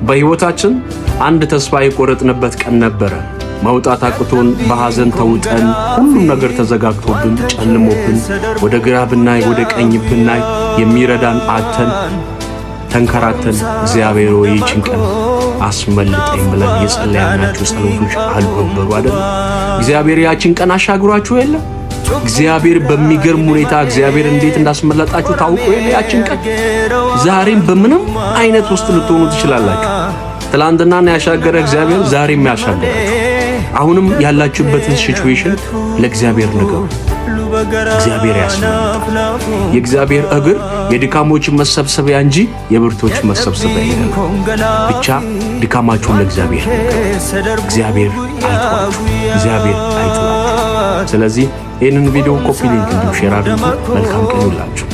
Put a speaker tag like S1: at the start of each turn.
S1: በህይወታችን አንድ ተስፋ የቆረጥንበት ቀን ነበረ። መውጣት አቅቶን በሐዘን ተውጠን ሁሉም ነገር ተዘጋግቶብን ጨልሞብን ወደ ግራ ብናይ ወደ ቀኝ ብናይ የሚረዳን አተን ተንከራተን እግዚአብሔር ሆይ ይህችን ቀን አስመልጠኝ ብለን የጸለያናቸው ጸሎቶች አልነበሩ አይደል? እግዚአብሔር ያችን ቀን አሻግሯችሁ የለ? እግዚአብሔር በሚገርም ሁኔታ እግዚአብሔር እንዴት እንዳስመለጣችሁ ታውቁ የለ? ያችን ቀን ዛሬም በምንም አይነት ውስጥ ልትሆኑ ትችላላችሁ። ትላንትናን ያሻገረ እግዚአብሔር ዛሬም ያሻገራችሁ። አሁንም ያላችሁበትን ሲቹዌሽን ለእግዚአብሔር ንገሩ። እግዚአብሔር ያስመልጣል። የእግዚአብሔር እግር የድካሞች መሰብሰቢያ እንጂ የብርቶች መሰብሰቢያ አይደለም። ብቻ ድካማችሁን ለእግዚአብሔር ንገሩ። እግዚአብሔር አይቷችሁ፣ እግዚአብሔር አይቷችሁ። ስለዚህ ይህንን ቪዲዮ ኮፒ ሊንክ እንዲሁ ሼር አድርጉ። መልካም ቀን ይሁንላችሁ።